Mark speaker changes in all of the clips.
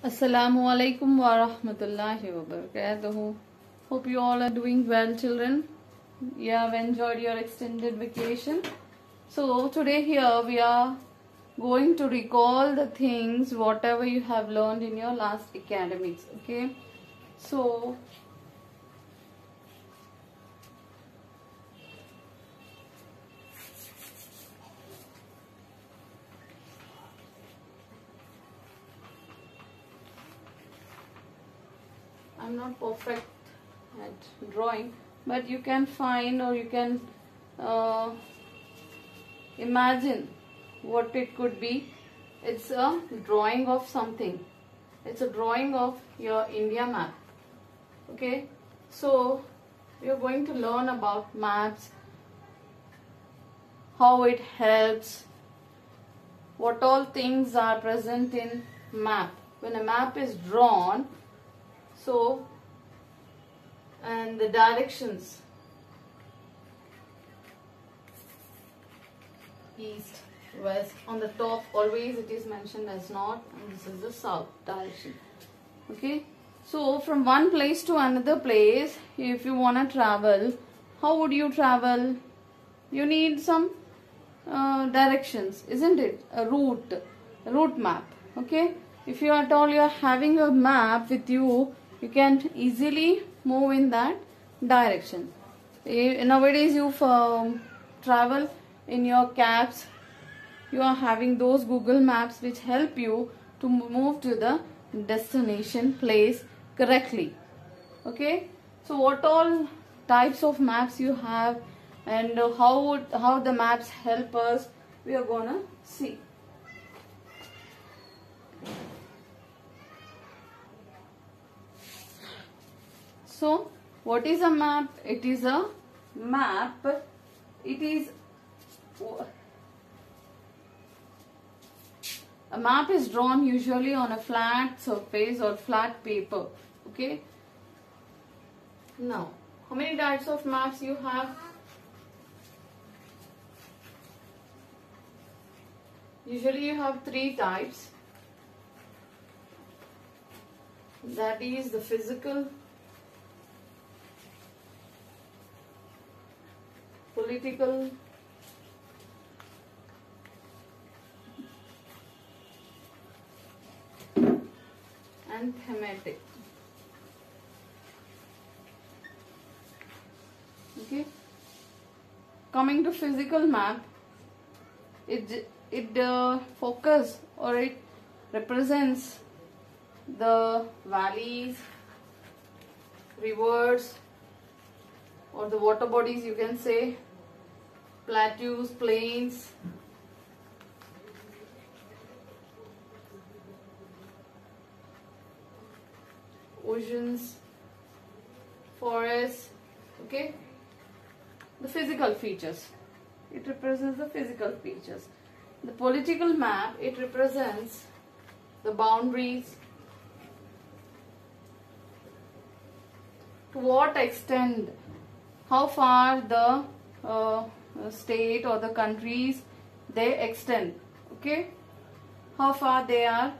Speaker 1: Assalamualaikum warahmatullahi wabarakatuh. Hope you all are doing well, children. You have enjoyed your extended vacation. So today here we are going to recall the things whatever you have learned in your last academics. Okay. So I'm not perfect at drawing, but you can find or you can imagine what it could be. It's a drawing of something. It's a drawing of your India map. Okay, so we are going to learn about maps, how it helps, what all things are present in map. When a map is drawn, so and the directions, east, west, on the top always it is mentioned as north, and this is the south direction. Okay, so from one place to another place, if you want to travel, how would you travel? You need some directions, isn't it? A route map. Okay, if you are at all you are having a map with you, you can easily move in that direction. Nowadays you travel in your cabs, you are having those Google Maps which help you to move to the destination place correctly. Okay, so what all types of maps you have and how the maps help us, we are gonna see. So what is a map? It is a map. It is a map is drawn usually on a flat surface or flat paper. Okay. Now, how many types of maps you have? Usually you have three types. That is the physical, political, and thematic. Okay. Coming to physical map, it focus or it represents the valleys, rivers, or the water bodies, you can say, plateaus, plains, oceans, forests. Okay, the physical features, it represents the physical features. The political map, it represents the boundaries, to what extent, how far the state or the countries they extend. Okay, how far they are,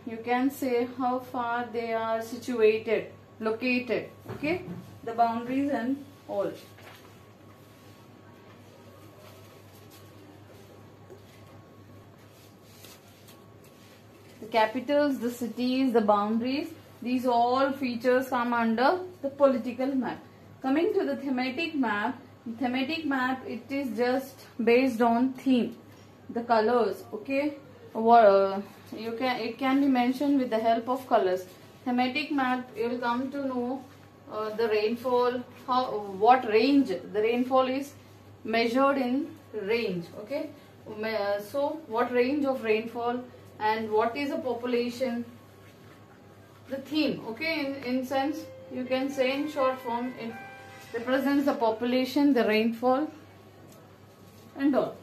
Speaker 1: you can say how far they are situated, located. Okay, the boundaries and all. The capitals, the cities, the boundaries, these all features come under the political map. Coming to the thematic map, it is just based on theme, the colors. Okay, it can be mentioned with the help of colors. Thematic map, you will come to know the rainfall, what range the rainfall is measured in range. Okay, so what range of rainfall and what is the population, the theme. Okay, in sense you can say in short form, it represents the population, the rainfall and all.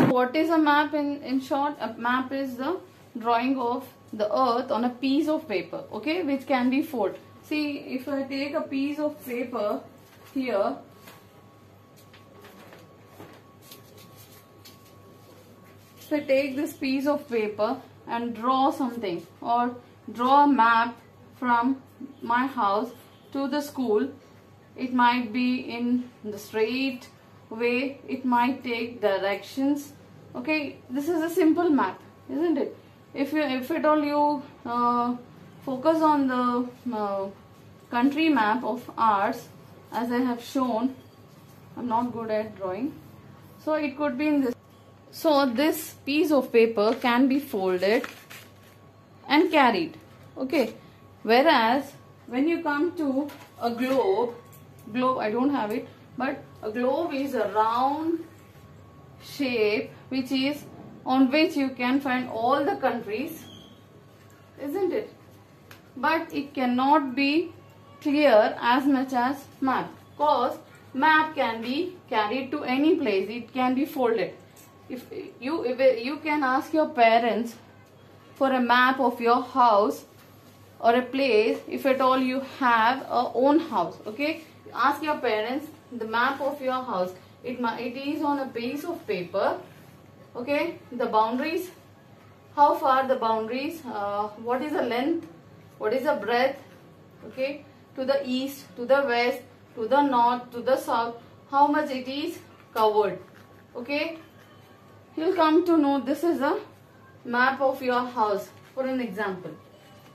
Speaker 1: What is a map in short? A map is the drawing of the earth on a piece of paper, okay, which can be folded. See, if I take a piece of paper here, if I take this piece of paper and draw something or draw a map from my house to the school, it might be in the straight way, it might take directions. Okay, this is a simple map, isn't it? If at all you focus on the country map of ours, as I have shown, I'm not good at drawing, so it could be in this. So this piece of paper can be folded and carried. Okay, whereas when you come to a globe, I don't have it, but a globe is a round shape which is on which you can find all the countries, isn't it? But it cannot be clear as much as map, because map can be carried to any place, it can be folded. If you can ask your parents for a map of your house or a place, if at all you have a own house, okay, ask your parents the map of your house. It is on a piece of paper, okay, the boundaries, how far the boundaries, what is the length, what is the breadth, okay, to the east, to the west, to the north, to the south, how much it is covered. Okay, you'll come to know this is a map of your house. For an example,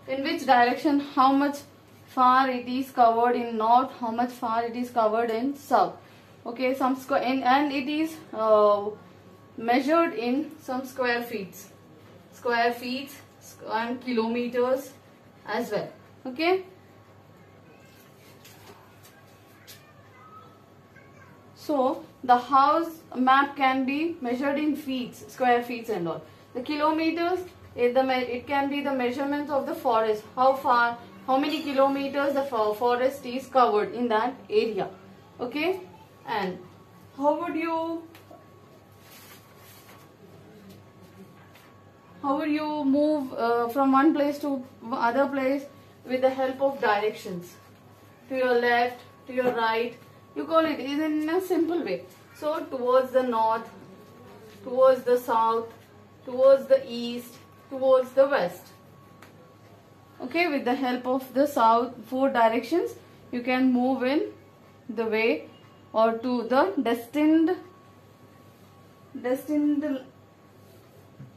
Speaker 1: in which direction, how much far it is covered in north, how much far it is covered in south. Okay, some square, and it is measured in some square feet and kilometers as well. Okay, so the house map can be measured in feet, square feet and all. The kilometers, it can be the measurements of the forest, how far, how many kilometers the forest is covered in that area. Okay, and how would you move from one place to other place with the help of directions? To your left, to your right, you call it in a simple way. So towards the north, towards the south, towards the east, towards the west. Okay, with the help of the south 4 directions, you can move in the way or to the destined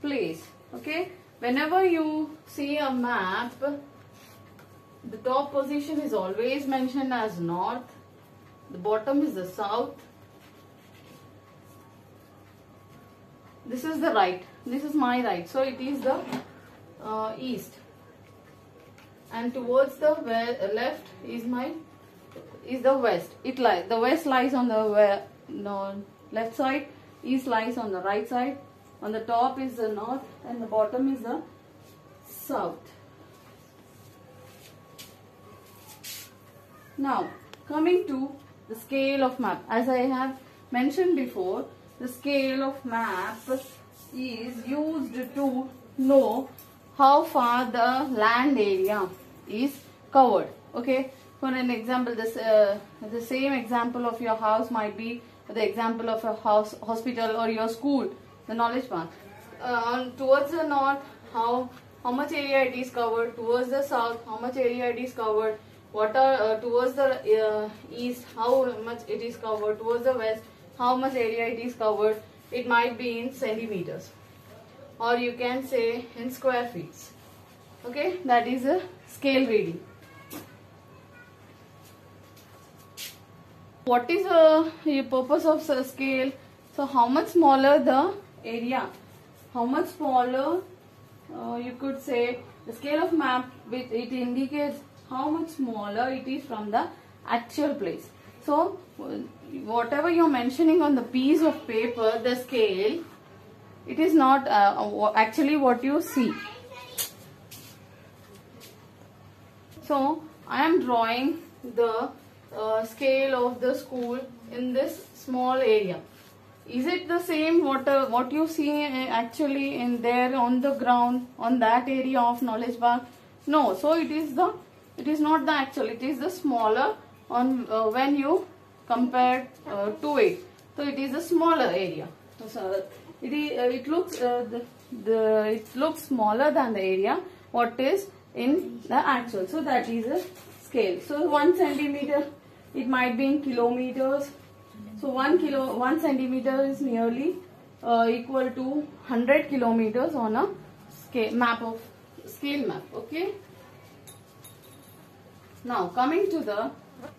Speaker 1: place. Okay, whenever you see a map, the top position is always mentioned as north, the bottom is the south, this is the right, this is my right, so it is the east, and towards the left is the west. The west lies on the left side, east lies on the right side, on the top is the north, and the bottom is the south. Now coming to the scale of map, as I have mentioned before, the scale of map is used to know how far the land area is covered. Okay, for an example, the same example of your house might be the example of a hospital or your school, the knowledge park. Towards the north, how much area it is covered. Towards the south, how much area it is covered. Towards the east, how much it is covered. Towards the west, how much area it is covered. It might be in centimeters, or you can say in square feet. Okay, that is a scale reading. What is the purpose of scale? So how much smaller the area, how much smaller, you could say the scale of map, it indicates how much smaller it is from the actual place. So whatever you are mentioning on the piece of paper, the scale, it is not actually what you see. So I am drawing the scale of the school in this small area. Is it the same what you see actually in there on the ground on that area of knowledge park? No. So it is not the actual. It is the smaller on when you compare to it. So it is a smaller area. So it looks it looks smaller than the area what is in the actual. So that is a scale. So 1 centimeter, it might be in kilometers. So 1 centimeter is nearly equal to 100 kilometers on a scale map. Okay. Now coming to the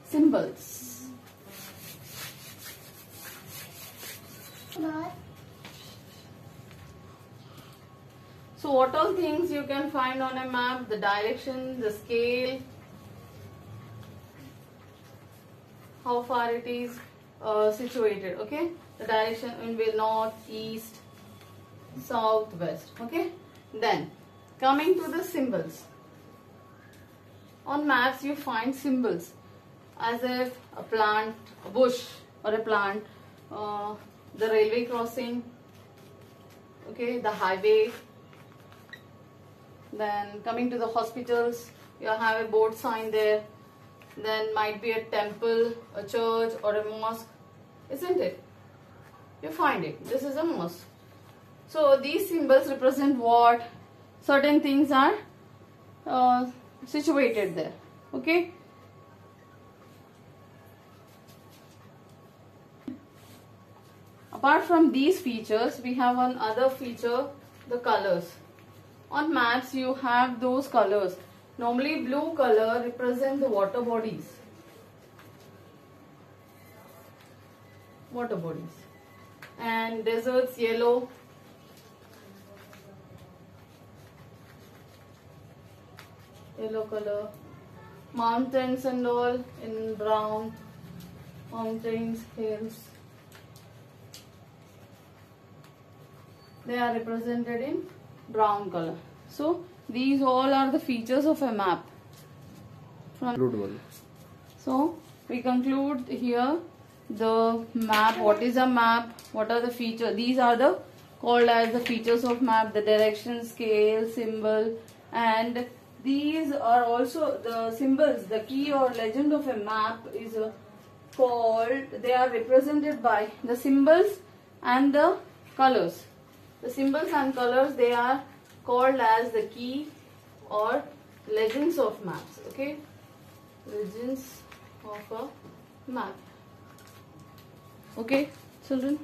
Speaker 1: symbols. So what all things you can find on a map? The direction, the scale, how far it is situated. Okay, the direction will north, east, south, west. Okay, then coming to the symbols. On maps you find symbols as if a plant, a bush or a plant, the railway crossing, okay, the highway. Then coming to the hospitals, you have a board sign there. Then might be a temple, a church or a mosque, isn't it? You find it. This is a mosque. So these symbols represent what? Certain things are situated there. Okay. Apart from these features, we have one other feature, the colors. On maps, you have those colors. Normally, blue color represent the water bodies. Water bodies. And deserts, yellow. Yellow color. Mountains and all in brown. Mountains, hills. They are represented in brown color. So these all are the features of a map. So we conclude here the map. What is a map? What are the features? These are the called as the features of map. The direction, scale, symbol, and these are also the symbols. The key or legend of a map is called. They are represented by the symbols and the colors. The symbols and colors, they are called as the key or legends of maps. Okay, legends of a map. Okay, children.